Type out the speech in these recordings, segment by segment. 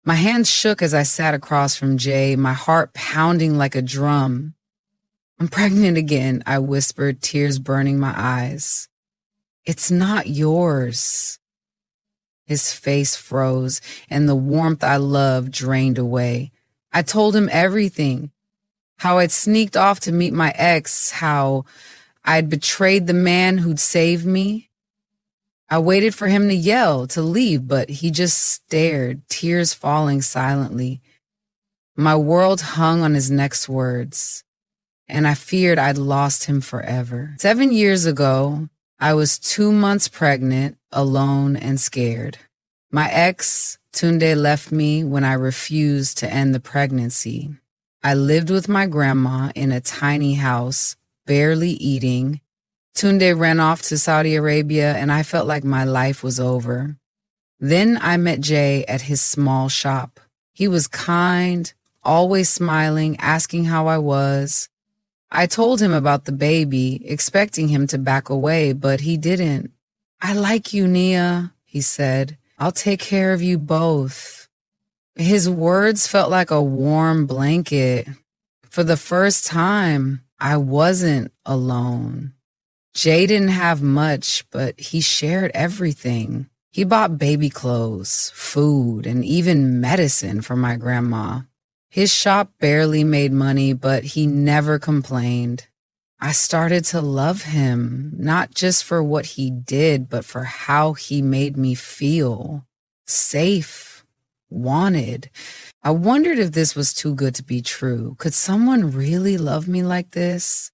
My hands shook as I sat across from Jay, my heart pounding like a drum. "I'm pregnant again," I whispered, tears burning my eyes. "It's not yours." His face froze, and the warmth I loved drained away. I told him everything. How I'd sneaked off to meet my ex, how I'd betrayed the man who'd saved me. I waited for him to yell, to leave, but he just stared, tears falling silently. My world hung on his next words, and I feared I'd lost him forever. 7 years ago, I was 2 months pregnant, alone and scared. My ex, Tunde, left me when I refused to end the pregnancy. I lived with my grandma in a tiny house, barely eating. Tunde ran off to Saudi Arabia, and I felt like my life was over. Then I met Jay at his small shop. He was kind, always smiling, asking how I was. I told him about the baby, expecting him to back away, but he didn't. "I like you, Nia," he said. "I'll take care of you both." His words felt like a warm blanket. For the first time, I wasn't alone. Jay didn't have much, but he shared everything. He bought baby clothes, food, and even medicine for my grandma. His shop barely made money, but he never complained. I started to love him, not just for what he did, but for how he made me feel. Safe, wanted. I wondered if this was too good to be true. Could someone really love me like this?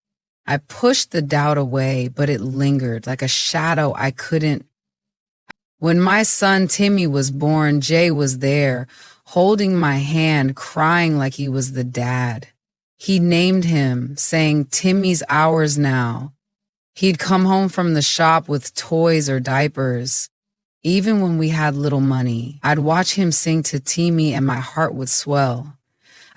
I pushed the doubt away, but it lingered like a shadow I couldn't. When my son Timmy was born, Jay was there, holding my hand, crying like he was the dad. He named him, saying, "Timmy's ours now." He'd come home from the shop with toys or diapers. Even when we had little money, I'd watch him sing to Timmy and my heart would swell.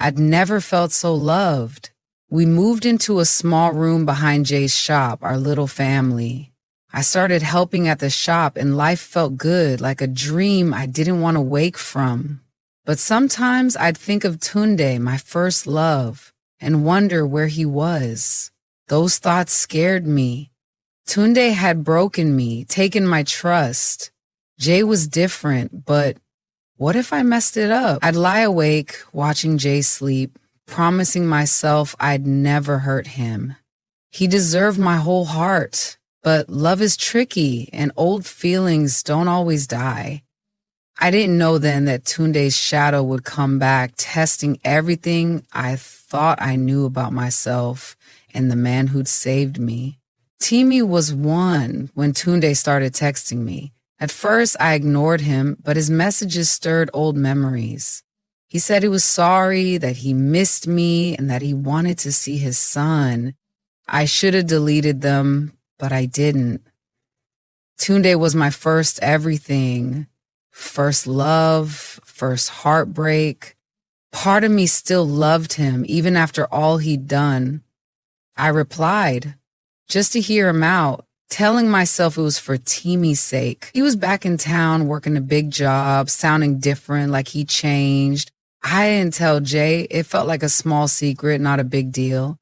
I'd never felt so loved. We moved into a small room behind Jay's shop, our little family. I started helping at the shop and life felt good, like a dream I didn't want to wake from. But sometimes I'd think of Tunde, my first love, and wonder where he was. Those thoughts scared me. Tunde had broken me, taken my trust. Jay was different, but what if I messed it up? I'd lie awake, watching Jay sleep, promising myself I'd never hurt him. He deserved my whole heart, but love is tricky and old feelings don't always die. I didn't know then that Tunde's shadow would come back, testing everything I thought I knew about myself and the man who'd saved me. Timmy was one when Tunde started texting me. At first, I ignored him, but his messages stirred old memories. He said he was sorry, that he missed me, and that he wanted to see his son. I should have deleted them, but I didn't. Tunde was my first everything. First love, first heartbreak. Part of me still loved him, even after all he'd done. I replied, just to hear him out, telling myself it was for Timmy's sake. He was back in town working a big job, sounding different, like he changed. I didn't tell Jay. It felt like a small secret, not a big deal.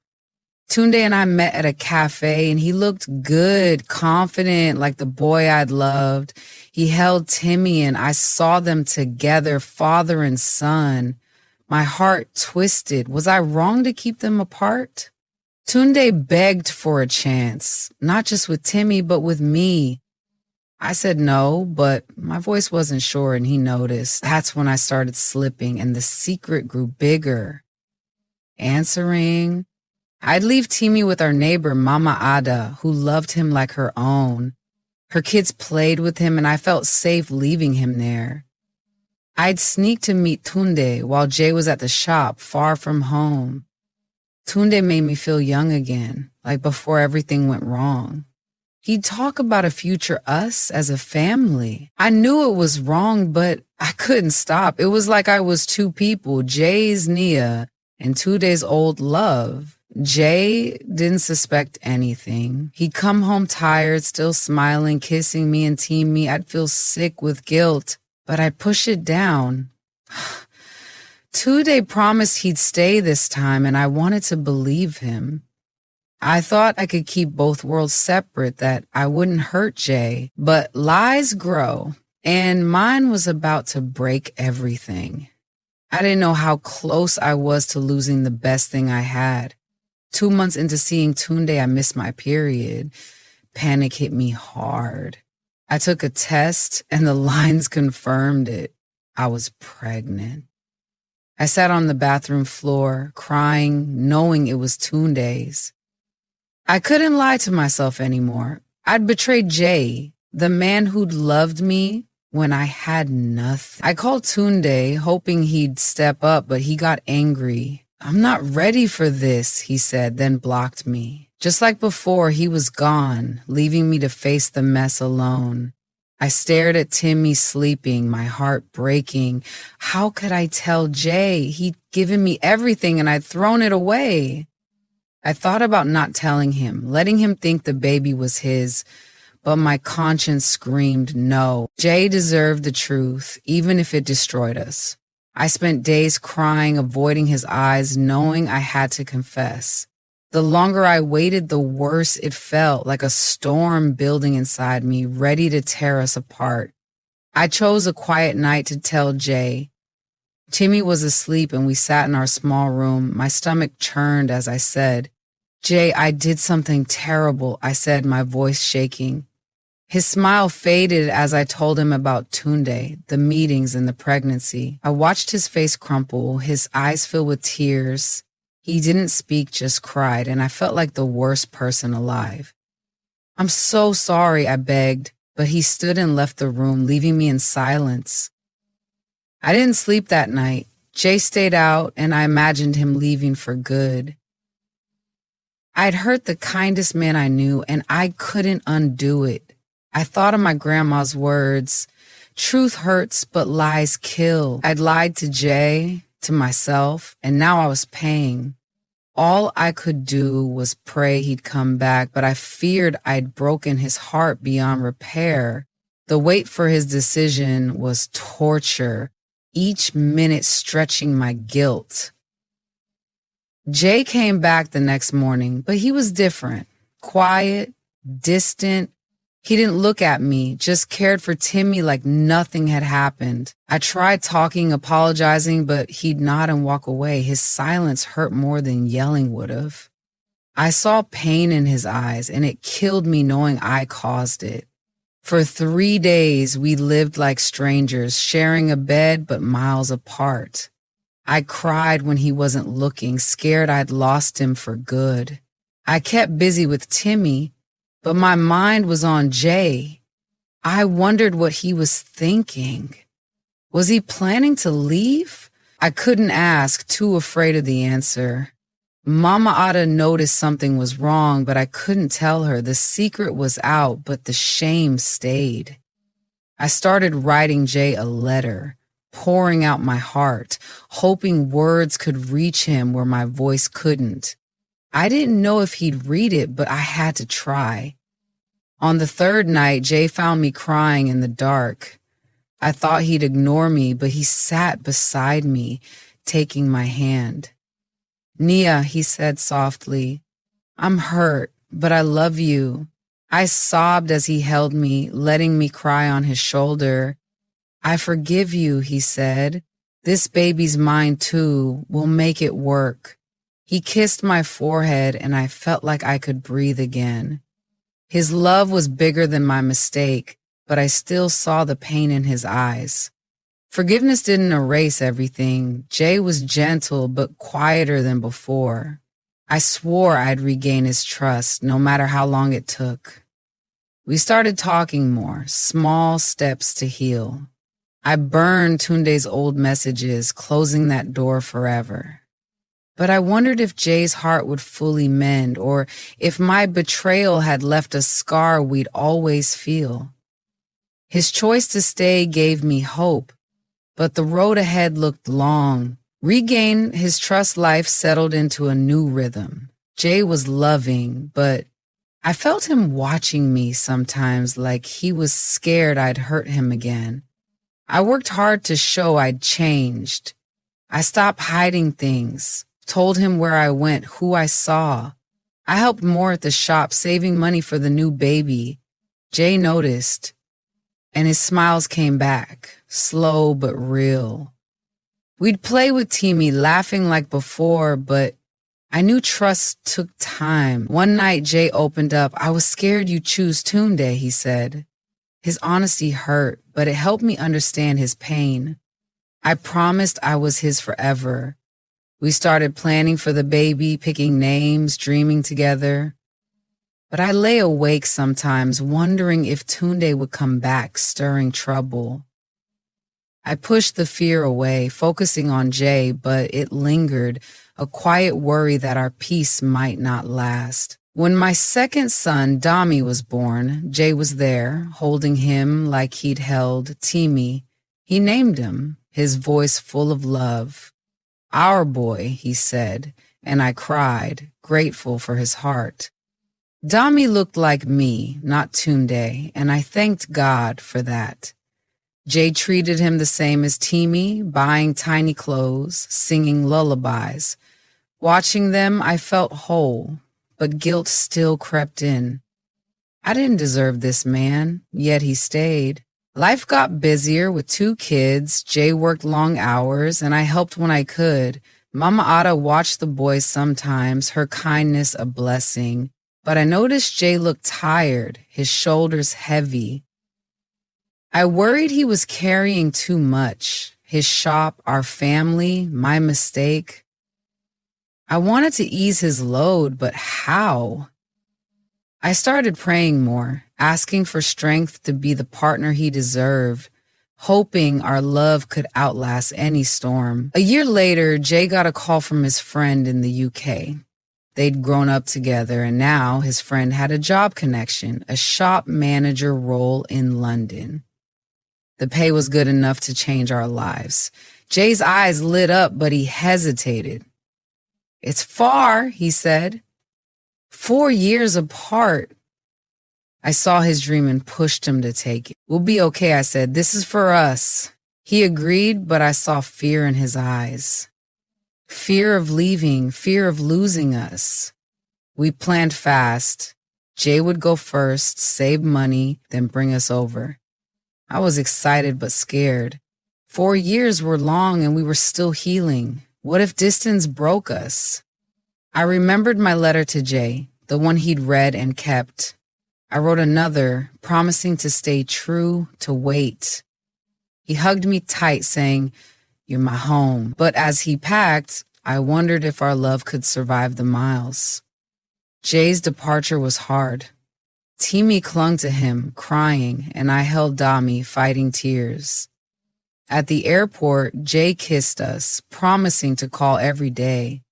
Tunde and I met at a cafe, and he looked good, confident, like the boy I'd loved. He held Timmy, and I saw them together, father and son. My heart twisted. Was I wrong to keep them apart? Tunde begged for a chance, not just with Timmy, but with me. I said no, but my voice wasn't sure, and he noticed. That's when I started slipping, and the secret grew bigger. Answering. I'd leave Timmy with our neighbor, Mama Ada, who loved him like her own. Her kids played with him, and I felt safe leaving him there. I'd sneak to meet Tunde while Jay was at the shop, far from home. Tunde made me feel young again, like before everything went wrong. He'd talk about a future us as a family. I knew it was wrong, but I couldn't stop. It was like I was two people, Jay's Nia and Tunde's old love. Jay didn't suspect anything. He'd come home tired, still smiling, kissing me and teasing me. I'd feel sick with guilt, but I'd push it down. Tunde promised he'd stay this time, and I wanted to believe him. I thought I could keep both worlds separate, that I wouldn't hurt Jay, but lies grow, and mine was about to break everything. I didn't know how close I was to losing the best thing I had. 2 months into seeing Tunde, I missed my period. Panic hit me hard. I took a test, and the lines confirmed it. I was pregnant. I sat on the bathroom floor, crying, knowing it was Tunde's. I couldn't lie to myself anymore. I'd betrayed Jay, the man who'd loved me when I had nothing. I called Tunde, hoping he'd step up, but he got angry. "I'm not ready for this," he said, then blocked me. Just like before, he was gone, leaving me to face the mess alone. I stared at Timmy sleeping, my heart breaking. How could I tell Jay? He'd given me everything and I'd thrown it away. I thought about not telling him, letting him think the baby was his, but my conscience screamed no. Jay deserved the truth, even if it destroyed us. I spent days crying, avoiding his eyes, knowing I had to confess. The longer I waited, the worse it felt, like a storm building inside me, ready to tear us apart. I chose a quiet night to tell Jay. Timmy was asleep and we sat in our small room. My stomach churned as I said, "Jay, I did something terrible," I said, my voice shaking. His smile faded as I told him about Tunde, the meetings and the pregnancy. I watched his face crumple, his eyes fill with tears. He didn't speak, just cried, and I felt like the worst person alive. "I'm so sorry," I begged, but he stood and left the room, leaving me in silence. I didn't sleep that night. Jay stayed out, and I imagined him leaving for good. I'd hurt the kindest man I knew, and I couldn't undo it. I thought of my grandma's words, "Truth hurts, but lies kill." I'd lied to Jay, to myself, and now I was paying. All I could do was pray he'd come back, but I feared I'd broken his heart beyond repair. The wait for his decision was torture, each minute stretching my guilt. Jay came back the next morning, but he was different, quiet, distant. He didn't look at me, just cared for Timmy like nothing had happened. I tried talking, apologizing, but he'd nod and walk away. His silence hurt more than yelling would have. I saw pain in his eyes, and it killed me knowing I caused it. For 3 days, we lived like strangers, sharing a bed but miles apart. I cried when he wasn't looking, scared I'd lost him for good. I kept busy with Timmy, but my mind was on Jay. I wondered what he was thinking. Was he planning to leave? I couldn't ask, too afraid of the answer. Mama oughta noticed something was wrong, but I couldn't tell her. The secret was out, but the shame stayed. I started writing Jay a letter, pouring out my heart, hoping words could reach him where my voice couldn't. I didn't know if he'd read it, but I had to try. On the third night, Jay found me crying in the dark. I thought he'd ignore me, but he sat beside me, taking my hand. "Nia," he said softly, "I'm hurt, but I love you." I sobbed as he held me, letting me cry on his shoulder. "I forgive you," he said. "This baby's mine too. We'll make it work." He kissed my forehead, and I felt like I could breathe again. His love was bigger than my mistake, but I still saw the pain in his eyes. Forgiveness didn't erase everything. Jay was gentle but quieter than before. I swore I'd regain his trust, no matter how long it took. We started talking more, small steps to heal. I burned Tunde's old messages, closing that door forever. But I wondered if Jay's heart would fully mend, or if my betrayal had left a scar we'd always feel. His choice to stay gave me hope, but the road ahead looked long. Regain his trust, life settled into a new rhythm. Jay was loving, but I felt him watching me sometimes, like he was scared I'd hurt him again. I worked hard to show I'd changed. I stopped hiding things, told him where I went, who I saw. I helped more at the shop, saving money for the new baby. Jay noticed, and his smiles came back, slow but real. We'd play with Timmy, laughing like before, but I knew trust took time. One night, Jay opened up. "I was scared you'd choose Tunde," he said. His honesty hurt, but it helped me understand his pain. I promised I was his forever. We started planning for the baby, picking names, dreaming together. But I lay awake sometimes, wondering if Tunde would come back, stirring trouble. I pushed the fear away, focusing on Jay, but it lingered, a quiet worry that our peace might not last. When my second son, Dami, was born, Jay was there, holding him like he'd held Timmy. He named him, his voice full of love. "Our boy," he said, and I cried, grateful for his heart. Dami looked like me, not Tunde, and I thanked God for that. Jay treated him the same as Timmy, buying tiny clothes, singing lullabies. Watching them, I felt whole, but guilt still crept in. I didn't deserve this man, yet he stayed. Life got busier with 2 kids. Jay worked long hours, and I helped when I could. Mama Ada watched the boys sometimes, her kindness a blessing. But I noticed Jay looked tired, his shoulders heavy. I worried he was carrying too much. His shop, our family, my mistake. I wanted to ease his load, but how? I started praying more, asking for strength to be the partner he deserved, hoping our love could outlast any storm. A year later, Jay got a call from his friend in the UK. They'd grown up together, and now his friend had a job connection, a shop manager role in London. The pay was good enough to change our lives. Jay's eyes lit up, but he hesitated. "It's far," he said. 4 years apart. I saw his dream and pushed him to take it. "We'll be okay," I said. "This is for us." He agreed, but I saw fear in his eyes. Fear of leaving, fear of losing us. We planned fast. Jay would go first, save money, then bring us over. I was excited but scared. 4 years were long and we were still healing. What if distance broke us? I remembered my letter to Jay, the one he'd read and kept. I wrote another, promising to stay true, to wait. He hugged me tight, saying, "You're my home." But as he packed, I wondered if our love could survive the miles. Jay's departure was hard. Timmy clung to him, crying, and I held Dami, fighting tears. At the airport, Jay kissed us, promising to call every day.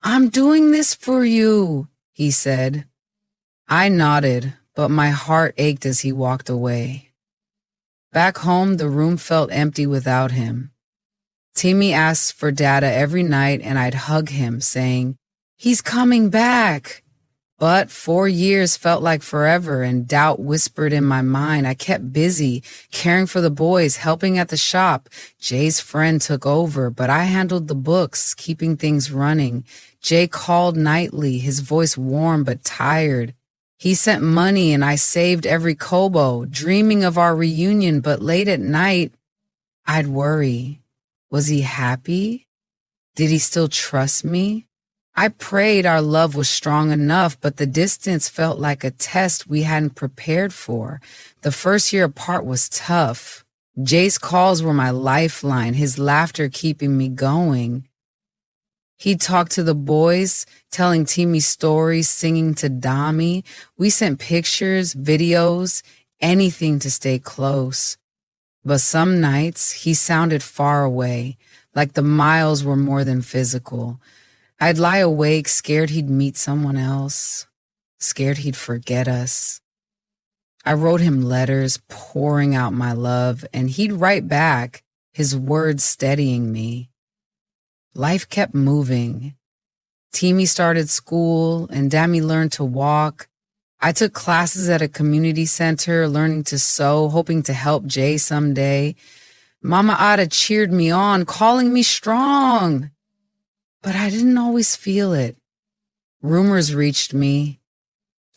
"I'm doing this for you," he said. I nodded, but my heart ached as he walked away. Back home, the room felt empty without him. Timmy asked for Dada every night, and I'd hug him, saying, "He's coming back." But 4 years felt like forever, and doubt whispered in my mind. I kept busy, caring for the boys, helping at the shop. Jay's friend took over, but I handled the books, keeping things running. Jay called nightly, his voice warm but tired. He sent money, and I saved every kobo, dreaming of our reunion. But late at night, I'd worry. Was he happy? Did he still trust me? I prayed our love was strong enough, but the distance felt like a test we hadn't prepared for. The first year apart was tough. Jay's calls were my lifeline, his laughter keeping me going. He'd talk to the boys, telling Timmy stories, singing to Dami. We sent pictures, videos, anything to stay close. But some nights, he sounded far away, like the miles were more than physical. I'd lie awake, scared he'd meet someone else, scared he'd forget us. I wrote him letters, pouring out my love, and he'd write back, his words steadying me. Life kept moving. Timmy started school, and Dami learned to walk. I took classes at a community center, learning to sew, hoping to help Jay someday. Mama Ada cheered me on, calling me strong. But I didn't always feel it. Rumors reached me.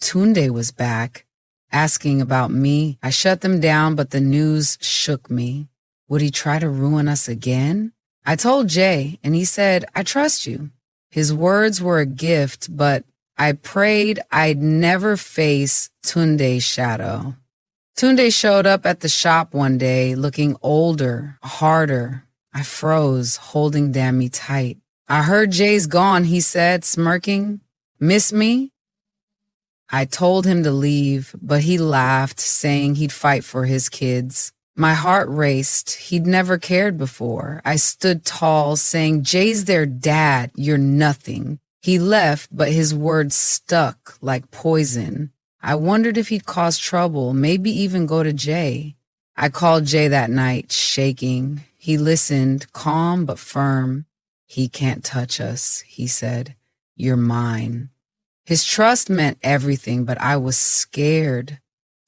Tunde was back, asking about me. I shut them down, but the news shook me. Would he try to ruin us again? I told Jay, and he said, I trust you. His words were a gift, but I prayed I'd never face Tunde's shadow. Tunde showed up at the shop one day, looking older, harder. I froze, holding Dammy tight. I heard Jay's gone, he said, smirking. Miss me? I told him to leave, but he laughed, saying he'd fight for his kids. My heart raced. He'd never cared before. I stood tall, saying, Jay's their dad. You're nothing. He left, but his words stuck like poison. I wondered if he'd cause trouble, maybe even go to Jay. I called Jay that night, shaking. He listened, calm but firm. He can't touch us, he said. You're mine. His trust meant everything, but I was scared.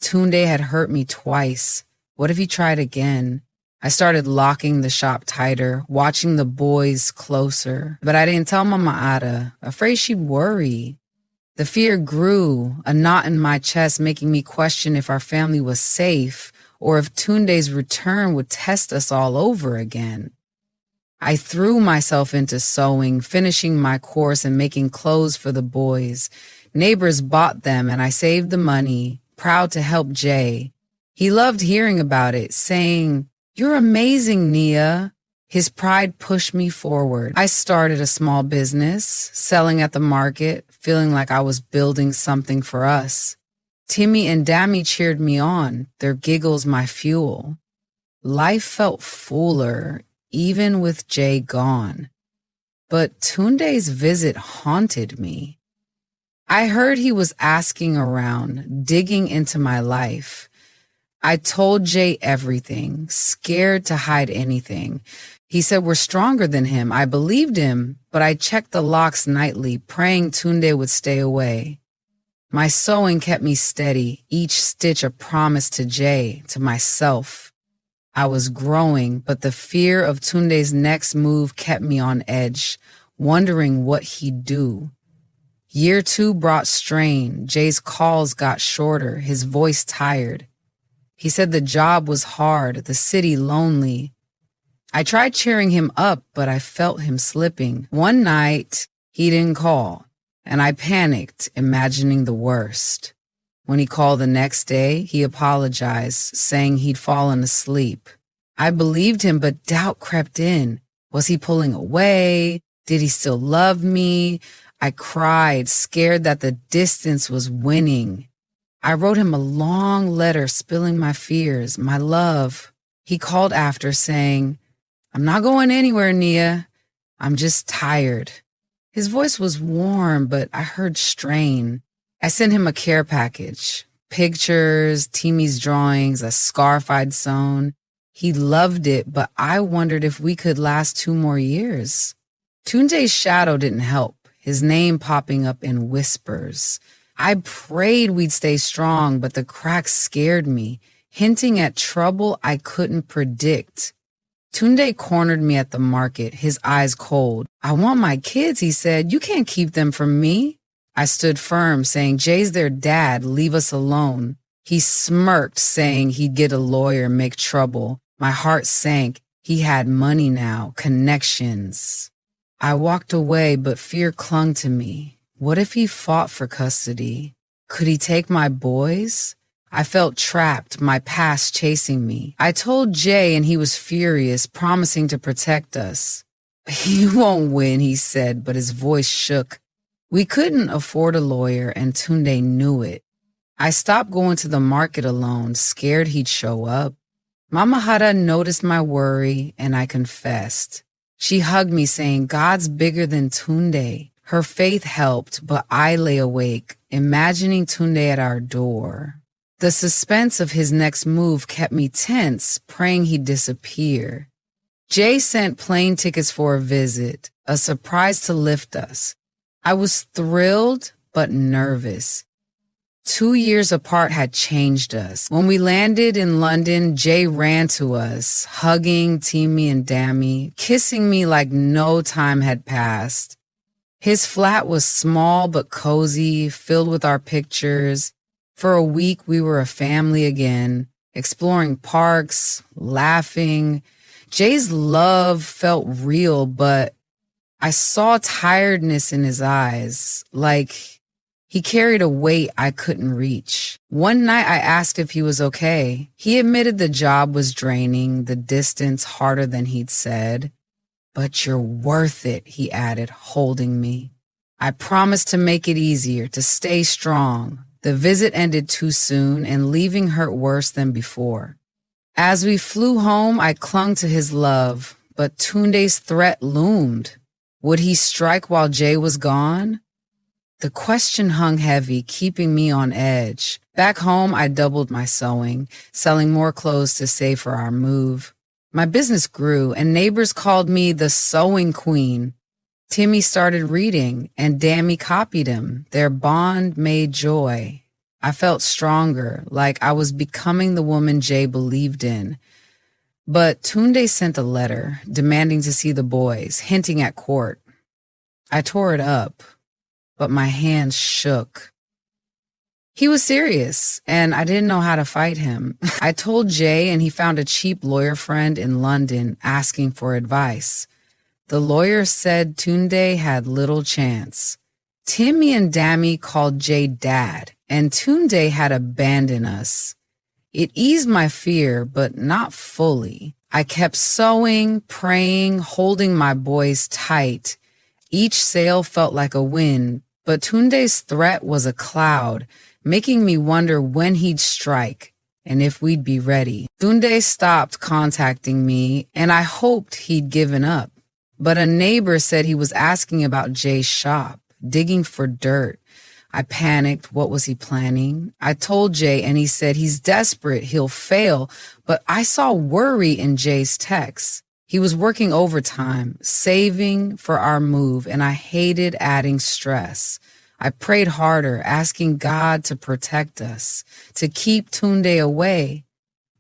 Tunde had hurt me twice. What if he tried again? I started locking the shop tighter, watching the boys closer. But I didn't tell Mama Ada, afraid she'd worry. The fear grew, a knot in my chest making me question if our family was safe or if Tunde's return would test us all over again. I threw myself into sewing, finishing my course and making clothes for the boys. Neighbors bought them and I saved the money, proud to help Jay. He loved hearing about it, saying, You're amazing, Nia. His pride pushed me forward. I started a small business, selling at the market, feeling like I was building something for us. Timmy and Dammy cheered me on, their giggles my fuel. Life felt fuller, even with Jay gone. But Tunde's visit haunted me. I heard he was asking around, digging into my life. I told Jay everything, scared to hide anything. He said we're stronger than him. I believed him, but I checked the locks nightly, praying Tunde would stay away. My sewing kept me steady, each stitch a promise to Jay, to myself. I was growing, but the fear of Tunde's next move kept me on edge, wondering what he'd do. Year 2 brought strain. Jay's calls got shorter, his voice tired. He said the job was hard, the city lonely. I tried cheering him up, but I felt him slipping. One night, he didn't call, and I panicked, imagining the worst. When he called the next day, he apologized, saying he'd fallen asleep. I believed him, but doubt crept in. Was he pulling away? Did he still love me? I cried, scared that the distance was winning. I wrote him a long letter spilling my fears, my love. He called after saying, I'm not going anywhere, Nia. I'm just tired. His voice was warm, but I heard strain. I sent him a care package, pictures, Timmy's drawings, a scarf I'd sewn. He loved it, but I wondered if we could last 2 more years. Tunde's shadow didn't help, his name popping up in whispers. I prayed we'd stay strong, but the cracks scared me, hinting at trouble I couldn't predict. Tunde cornered me at the market, his eyes cold. I want my kids, he said. You can't keep them from me. I stood firm, saying, Jay's their dad, leave us alone. He smirked, saying he'd get a lawyer and make trouble. My heart sank. He had money now, connections. I walked away, but fear clung to me. What if he fought for custody? Could he take my boys? I felt trapped, my past chasing me. I told Jay and he was furious, promising to protect us. He won't win, he said, but his voice shook. We couldn't afford a lawyer and Tunde knew it. I stopped going to the market alone, scared he'd show up. Mama Hara noticed my worry and I confessed. She hugged me saying, God's bigger than Tunde. Her faith helped, but I lay awake, imagining Tunde at our door. The suspense of his next move kept me tense, praying he'd disappear. Jay sent plane tickets for a visit, a surprise to lift us. I was thrilled, but nervous. 2 years apart had changed us. When we landed in London, Jay ran to us, hugging Timmy and Dammy, kissing me like no time had passed. His flat was small but cozy, filled with our pictures. For a week, we were a family again, exploring parks, laughing. Jay's love felt real, but I saw tiredness in his eyes, like he carried a weight I couldn't reach. One night I asked if he was okay. He admitted the job was draining, the distance harder than he'd said. But you're worth it, he added, holding me. I promised to make it easier, to stay strong. The visit ended too soon, and leaving hurt worse than before. As we flew home, I clung to his love, but Tunde's threat loomed. Would he strike while Jay was gone? The question hung heavy, keeping me on edge. Back home, I doubled my sewing, selling more clothes to save for our move. My business grew, and neighbors called me the sewing queen. Timmy started reading, and Dammy copied him. Their bond made joy. I felt stronger, like I was becoming the woman Jay believed in. But Tunde sent a letter, demanding to see the boys, hinting at court. I tore it up, but my hands shook. He was serious, and I didn't know how to fight him. I told Jay, and he found a cheap lawyer friend in London asking for advice. The lawyer said Tunde had little chance. Timmy and Dammy called Jay dad, and Tunde had abandoned us. It eased my fear, but not fully. I kept sewing, praying, holding my boys tight. Each sale felt like a win, but Tunde's threat was a cloud, making me wonder when he'd strike and if we'd be ready. Tunde stopped contacting me, and I hoped he'd given up. But a neighbor said he was asking about Jay's shop, digging for dirt. I panicked. What was he planning? I told Jay, and he said he's desperate, he'll fail. But I saw worry in Jay's texts. He was working overtime, saving for our move, and I hated adding stress. I prayed harder, asking God to protect us, to keep Tunde away.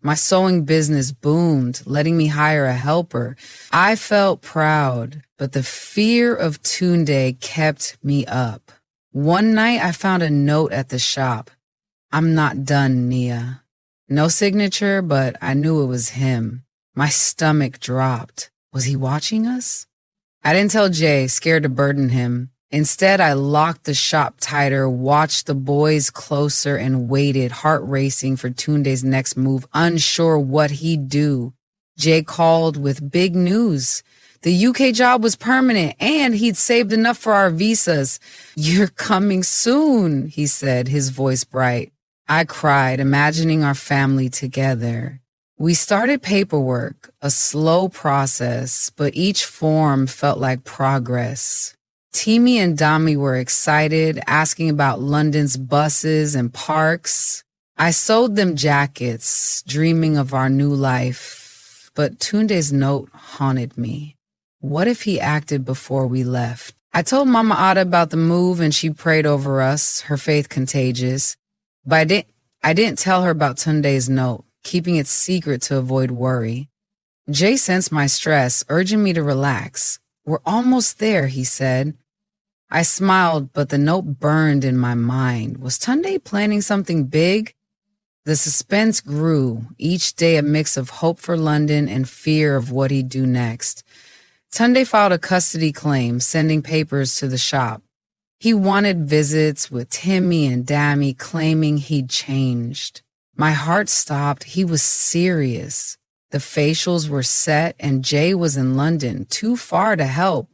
My sewing business boomed, letting me hire a helper. I felt proud, but the fear of Tunde kept me up. One night I found a note at the shop. I'm not done, Nia. No signature, but I knew it was him. My stomach dropped. Was he watching us? I didn't tell Jay, scared to burden him. Instead, I locked the shop tighter, watched the boys closer, and waited, heart racing for Tunde's next move, unsure what he'd do. Jay called with big news. The UK job was permanent, and he'd saved enough for our visas. You're coming soon, he said, his voice bright. I cried, imagining our family together. We started paperwork, a slow process, but each form felt like progress. Timmy and Dami were excited, asking about London's buses and parks. I sewed them jackets, dreaming of our new life. But Tunde's note haunted me. What if he acted before we left? I told Mama Ada about the move, and she prayed over us, her faith contagious. But I didn't tell her about Tunde's note, keeping it secret to avoid worry. Jay sensed my stress, urging me to relax. We're almost there, he said. I smiled, but the note burned in my mind. Was Tunde planning something big? The suspense grew, each day a mix of hope for London and fear of what he'd do next. Tunde filed a custody claim, sending papers to the shop. He wanted visits with Timmy and Dammy, claiming he'd changed. My heart stopped. He was serious. The facials were set, and Jay was in London, too far to help.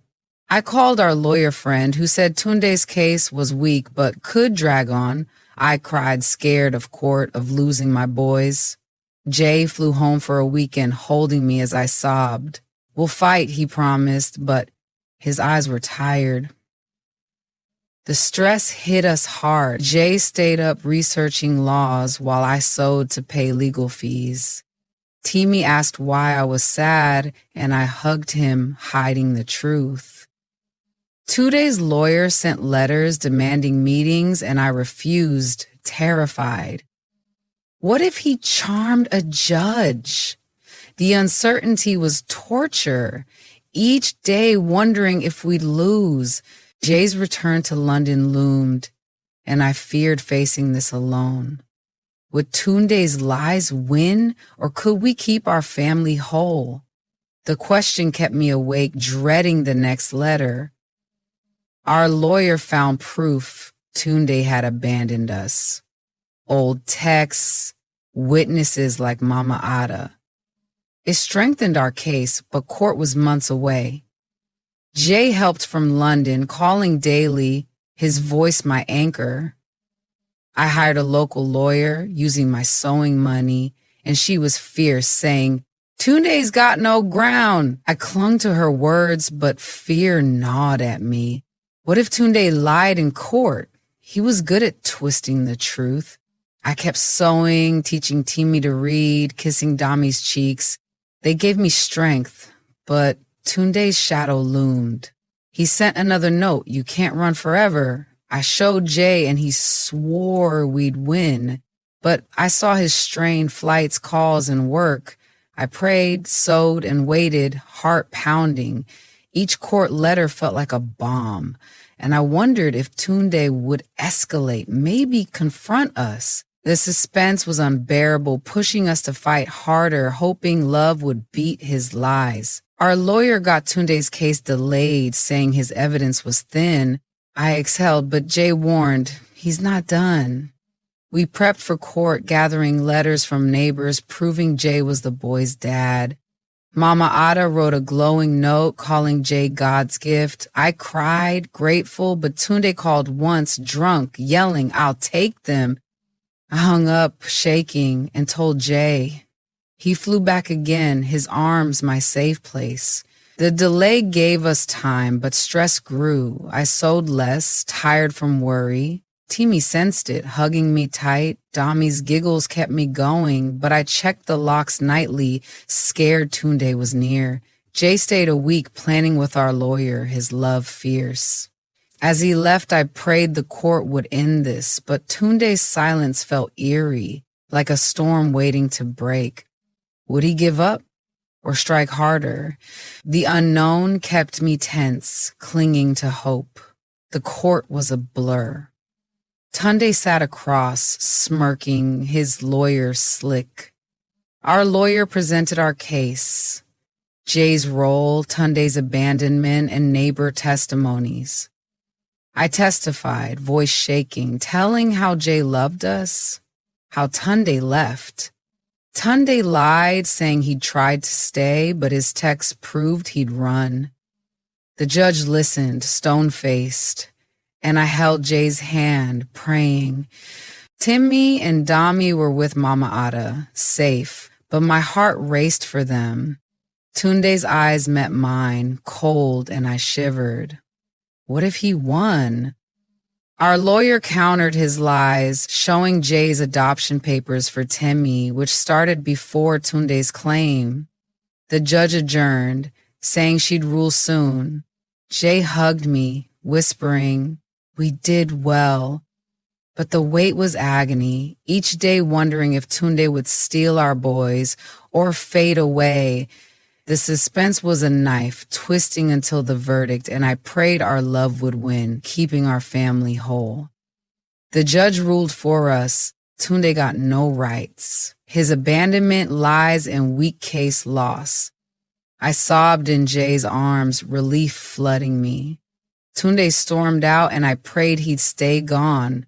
I called our lawyer friend, who said Tunde's case was weak but could drag on. I cried, scared of court, of losing my boys. Jay flew home for a weekend, holding me as I sobbed. We'll fight, he promised, but his eyes were tired. The stress hit us hard. Jay stayed up researching laws while I sewed to pay legal fees. Timmy asked why I was sad, and I hugged him, hiding the truth. Tunde's lawyer sent letters demanding meetings, and I refused, terrified. What if he charmed a judge? The uncertainty was torture. Each day wondering if we'd lose. Jay's return to London loomed, and I feared facing this alone. Would Tunde's lies win, or could we keep our family whole? The question kept me awake, dreading the next letter. Our lawyer found proof Tunde had abandoned us. Old texts, witnesses like Mama Ada. It strengthened our case, but court was months away. Jay helped from London, calling daily, his voice my anchor. I hired a local lawyer using my sewing money, and she was fierce, saying, "Tunde's got no ground." I clung to her words, but fear gnawed at me. What if Tunde lied in court? He was good at twisting the truth. I kept sewing, teaching Timmy to read, kissing Dami's cheeks. They gave me strength, but Tunde's shadow loomed. He sent another note, "You can't run forever." I showed Jay and he swore we'd win, but I saw his strained flights, calls, and work. I prayed, sewed, and waited, heart pounding. Each court letter felt like a bomb, and I wondered if Tunde would escalate, maybe confront us. The suspense was unbearable, pushing us to fight harder, hoping love would beat his lies. Our lawyer got Tunde's case delayed, saying his evidence was thin. I exhaled, but Jay warned, he's not done. We prepped for court, gathering letters from neighbors, proving Jay was the boy's dad. Mama Ada wrote a glowing note calling Jay God's gift. I cried, grateful, but Tunde called once, drunk, yelling, "I'll take them." I hung up, shaking, and told Jay. He flew back again, his arms my safe place. The delay gave us time, but stress grew. I sewed less, tired from worry. Timmy sensed it, hugging me tight. Dami's giggles kept me going, but I checked the locks nightly, scared Tunde was near. Jay stayed a week planning with our lawyer, his love fierce. As he left, I prayed the court would end this, but Tunde's silence felt eerie, like a storm waiting to break. Would he give up or strike harder? The unknown kept me tense, clinging to hope. The court was a blur. Tunde sat across, smirking, his lawyer slick. Our lawyer presented our case. Jay's role, Tunde's abandonment, and neighbor testimonies. I testified, voice shaking, telling how Jay loved us, how Tunde left. Tunde lied, saying he'd tried to stay, but his text proved he'd run. The judge listened, stone-faced, and I held Jay's hand, praying. Timmy and Dami were with Mama Ada, safe, but my heart raced for them. Tunde's eyes met mine, cold, and I shivered. What if he won? Our lawyer countered his lies, showing Jay's adoption papers for Timmy, which started before Tunde's claim. The judge adjourned, saying she'd rule soon. Jay hugged me, whispering, "We did well." But the wait was agony, each day wondering if Tunde would steal our boys or fade away. The suspense was a knife, twisting until the verdict, and I prayed our love would win, keeping our family whole. The judge ruled for us. Tunde got no rights. His abandonment, lies, and weak case loss. I sobbed in Jay's arms, relief flooding me. Tunde stormed out, and I prayed he'd stay gone.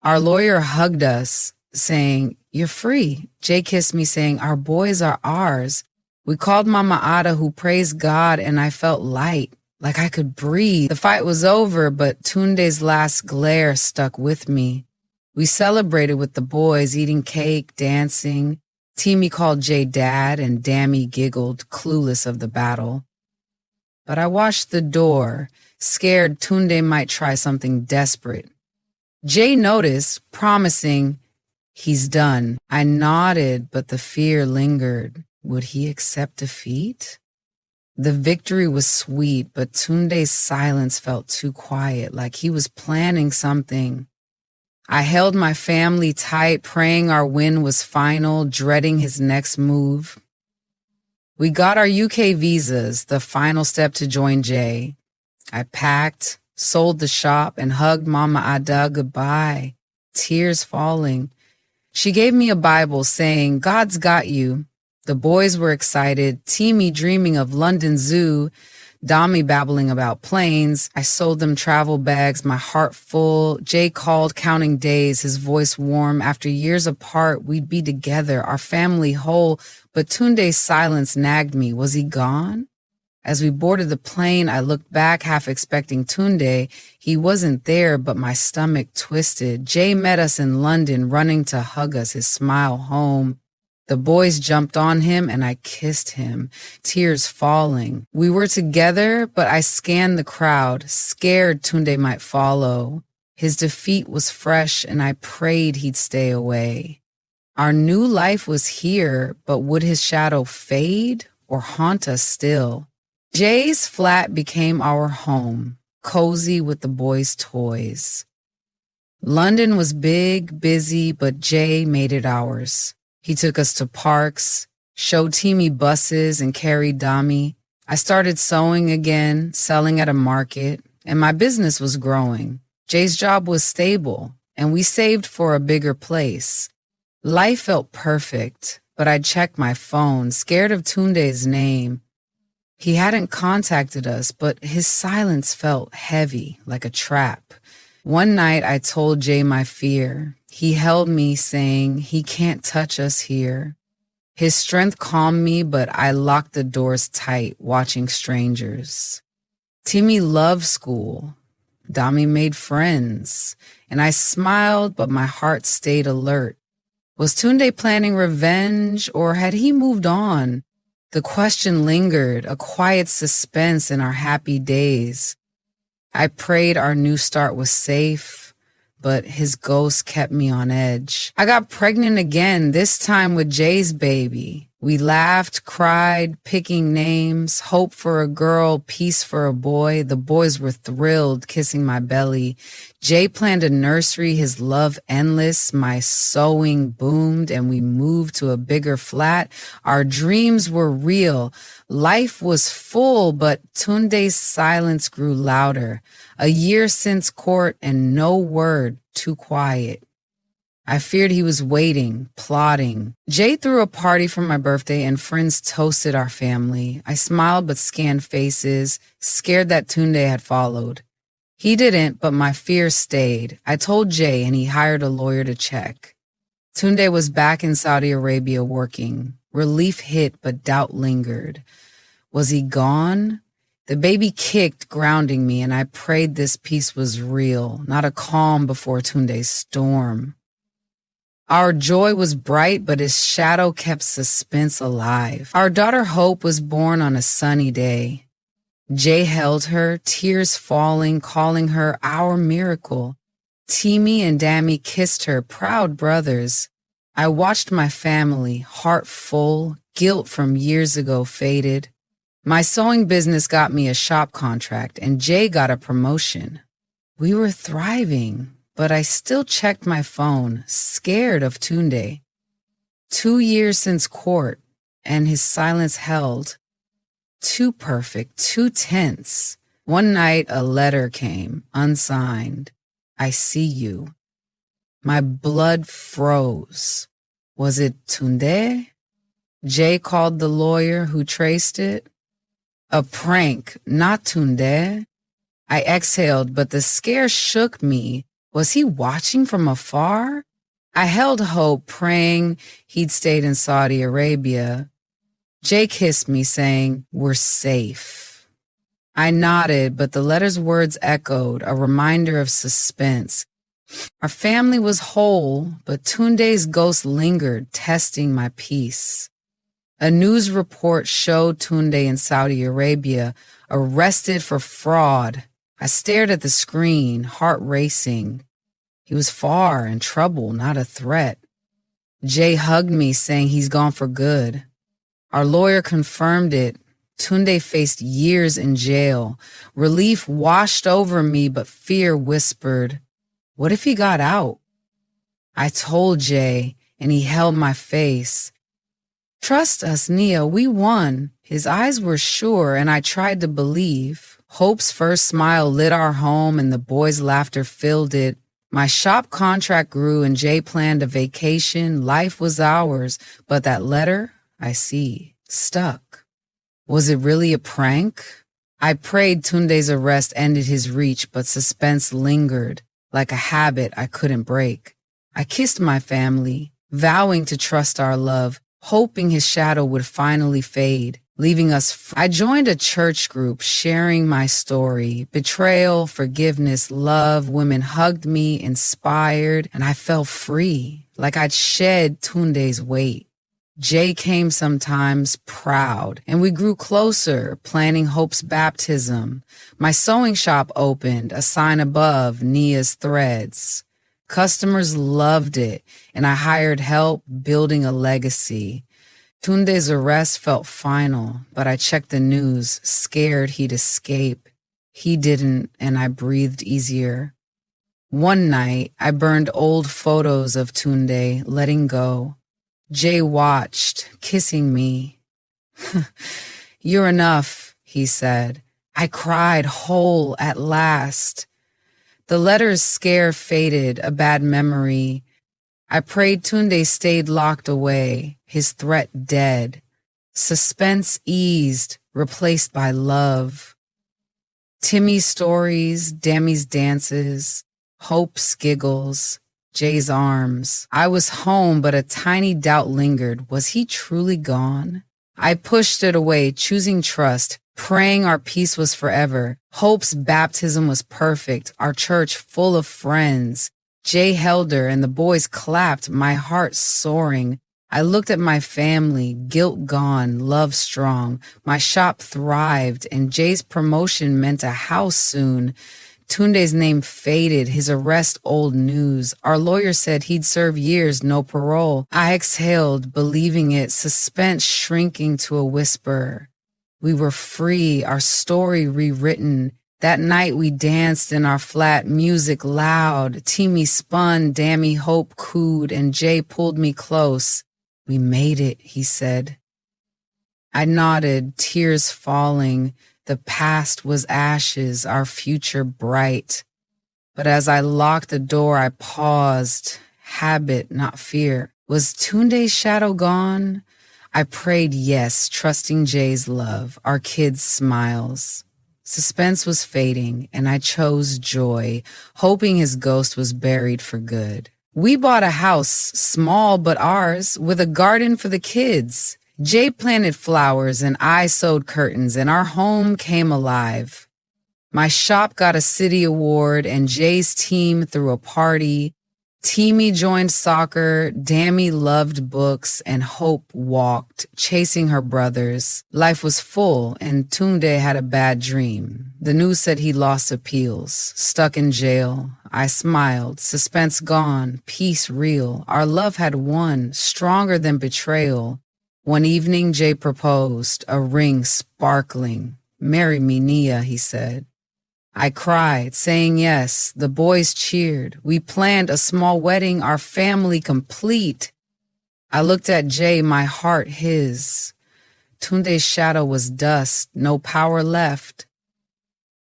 Our lawyer hugged us, saying, "You're free." Jay kissed me, saying, "Our boys are ours." We called Mama Ada, who praised God, and I felt light, like I could breathe. The fight was over, but Tunde's last glare stuck with me. We celebrated with the boys, eating cake, dancing. Timmy called Jay Dad, and Dami giggled, clueless of the battle. But I watched the door, scared Tunde might try something desperate. Jay noticed, promising, "He's done." I nodded, but the fear lingered. Would he accept defeat? The victory was sweet, but Tunde's silence felt too quiet, like he was planning something. I held my family tight, praying our win was final, dreading his next move. We got our UK visas, the final step to join Jay. I packed, sold the shop, and hugged Mama Ada goodbye, tears falling. She gave me a Bible saying, "God's got you." The boys were excited, Timmy dreaming of London Zoo, Dami babbling about planes. I sold them travel bags, my heart full. Jay called, counting days, his voice warm. After years apart, we'd be together, our family whole. But Tunde's silence nagged me. Was he gone? As we boarded the plane, I looked back, half expecting Tunde. He wasn't there, but my stomach twisted. Jay met us in London, running to hug us, his smile home. The boys jumped on him and I kissed him, tears falling. We were together, but I scanned the crowd, scared Tunde might follow. His defeat was fresh and I prayed he'd stay away. Our new life was here, but would his shadow fade or haunt us still? Jay's flat became our home, cozy with the boys' toys. London was big, busy, but Jay made it ours. He took us to parks, showed Timmy buses, and carried Dami. I started sewing again, selling at a market, and my business was growing. Jay's job was stable, and we saved for a bigger place. Life felt perfect, but I checked my phone, scared of Tunde's name. He hadn't contacted us, but his silence felt heavy, like a trap. One night I told Jay my fear. He held me, saying, "He can't touch us here." His strength calmed me, but I locked the doors tight, watching strangers. Timmy loved school. Dami made friends, and I smiled, but my heart stayed alert. Was Tunde planning revenge, or had he moved on? The question lingered, a quiet suspense in our happy days. I prayed our new start was safe, but his ghost kept me on edge. I got pregnant again, this time with Jay's baby. We laughed, cried, picking names, hope for a girl, peace for a boy. The boys were thrilled, kissing my belly. Jay planned a nursery, his love endless. My sewing boomed and we moved to a bigger flat. Our dreams were real. Life was full, but Tunde's silence grew louder. A year since court and no word, too quiet. I feared he was waiting, plotting. Jay threw a party for my birthday and friends toasted our family. I smiled but scanned faces, scared that Tunde had followed. He didn't, but my fear stayed. I told Jay and he hired a lawyer to check. Tunde was back in Saudi Arabia working. Relief hit, but doubt lingered. Was he gone? The baby kicked, grounding me, and I prayed this peace was real, not a calm before Tunde's storm. Our joy was bright, but his shadow kept suspense alive. Our daughter Hope was born on a sunny day. Jay held her, tears falling, calling her our miracle. Timmy and Dami kissed her, proud brothers. I watched my family, heart full, guilt from years ago faded. My sewing business got me a shop contract, and Jay got a promotion. We were thriving. But I still checked my phone, scared of Tunde. 2 years since court, and his silence held. Too perfect, too tense. One night a letter came, unsigned. "I see you." My blood froze. Was it Tunde? Jay called the lawyer who traced it. A prank, not Tunde. I exhaled, but the scare shook me. Was he watching from afar? I held hope, praying he'd stayed in Saudi Arabia. Jay kissed me, saying, "We're safe." I nodded, but the letter's words echoed, a reminder of suspense. Our family was whole, but Tunde's ghost lingered, testing my peace. A news report showed Tunde in Saudi Arabia, arrested for fraud. I stared at the screen, heart racing. He was far and trouble, not a threat. Jay hugged me, saying he's gone for good. Our lawyer confirmed it. Tunde faced years in jail. Relief washed over me, but fear whispered, what if he got out? I told Jay, and he held my face. Trust us, Nia, we won. His eyes were sure, and I tried to believe. Hope's first smile lit our home, and the boys' laughter filled it. My shop contract grew, and Jay planned a vacation. Life was ours, but that letter, I see, stuck. Was it really a prank? I prayed Tunde's arrest ended his reach, but suspense lingered, like a habit I couldn't break. I kissed my family, vowing to trust our love, hoping his shadow would finally fade, leaving us. I joined a church group, sharing my story. Betrayal, forgiveness, love. Women hugged me, inspired, and I felt free, like I'd shed Tunde's weight. Jay came sometimes, proud, and we grew closer, planning Hope's baptism. My sewing shop opened, a sign above, Nia's threads. Customers loved it, and I hired help building a legacy. Tunde's arrest felt final, but I checked the news, scared he'd escape. He didn't, and I breathed easier. One night, I burned old photos of Tunde, letting go. Jay watched, kissing me. You're enough, he said. I cried whole at last. The letter's scare faded, a bad memory. I prayed Tunde stayed locked away, his threat dead. Suspense eased, replaced by love. Timmy's stories, Dammy's dances, Hope's giggles, Jay's arms. I was home, but a tiny doubt lingered. Was he truly gone? I pushed it away, choosing trust, praying our peace was forever. Hope's baptism was perfect, our church full of friends. Jay held her, and the boys clapped, my heart soaring. I looked at my family, guilt gone, love strong. My shop thrived, and Jay's promotion meant a house soon. Tunde's name faded, his arrest old news. Our lawyer said he'd serve years, no parole. I exhaled, believing it, suspense shrinking to a whisper. We were free, our story rewritten. That night we danced in our flat, music loud. Timmy spun, Dammy Hope cooed, and Jay pulled me close. We made it, he said. I nodded, tears falling. The past was ashes, our future bright. But as I locked the door, I paused. Habit, not fear. Was Tunde's shadow gone? I prayed yes, trusting Jay's love, our kids' smiles. Suspense was fading, and I chose joy, hoping his ghost was buried for good. We bought a house, small but ours, with a garden for the kids. Jay planted flowers, and I sewed curtains, and our home came alive. My shop got a city award, and Jay's team threw a party. Timmy joined soccer, Dammy loved books, and Hope walked, chasing her brothers. Life was full, and Tunde had a bad dream. The news said he lost appeals, stuck in jail. I smiled, suspense gone, peace real. Our love had won, stronger than betrayal. One evening, Jay proposed, a ring sparkling. Marry me, Nia, he said. I cried, saying yes. The boys cheered. We planned a small wedding, our family complete. I looked at Jay, my heart his. Tunde's shadow was dust, no power left.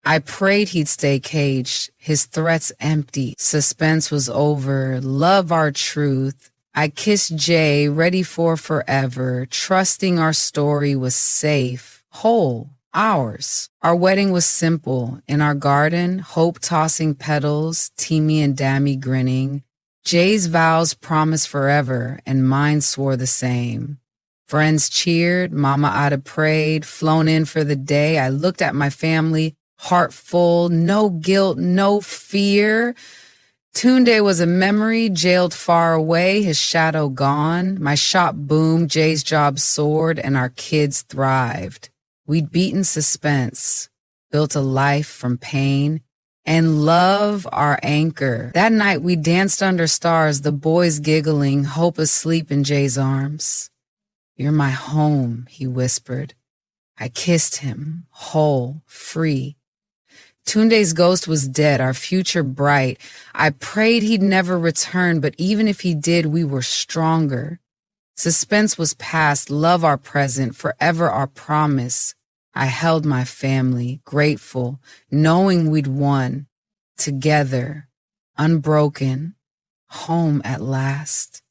I prayed he'd stay caged, his threats empty. Suspense was over, love our truth. I kissed Jay, ready for forever, trusting our story was safe, whole. Ours. Our wedding was simple. In our garden, Hope tossing petals, Timmy and Dammy grinning. Jay's vows promised forever, and mine swore the same. Friends cheered, Mama Ada prayed, flown in for the day. I looked at my family, heart full, no guilt, no fear. Tunde was a memory, jailed far away, his shadow gone. My shop boomed, Jay's job soared, and our kids thrived. We'd beaten suspense, built a life from pain, and love our anchor. That night we danced under stars, the boys giggling, Hope asleep in Jay's arms. You're my home, he whispered. I kissed him, whole, free. Tunde's ghost was dead, our future bright. I prayed he'd never return, but even if he did, we were stronger. Suspense was past, love our present, forever our promise. I held my family, grateful, knowing we'd won. Together, unbroken, home at last.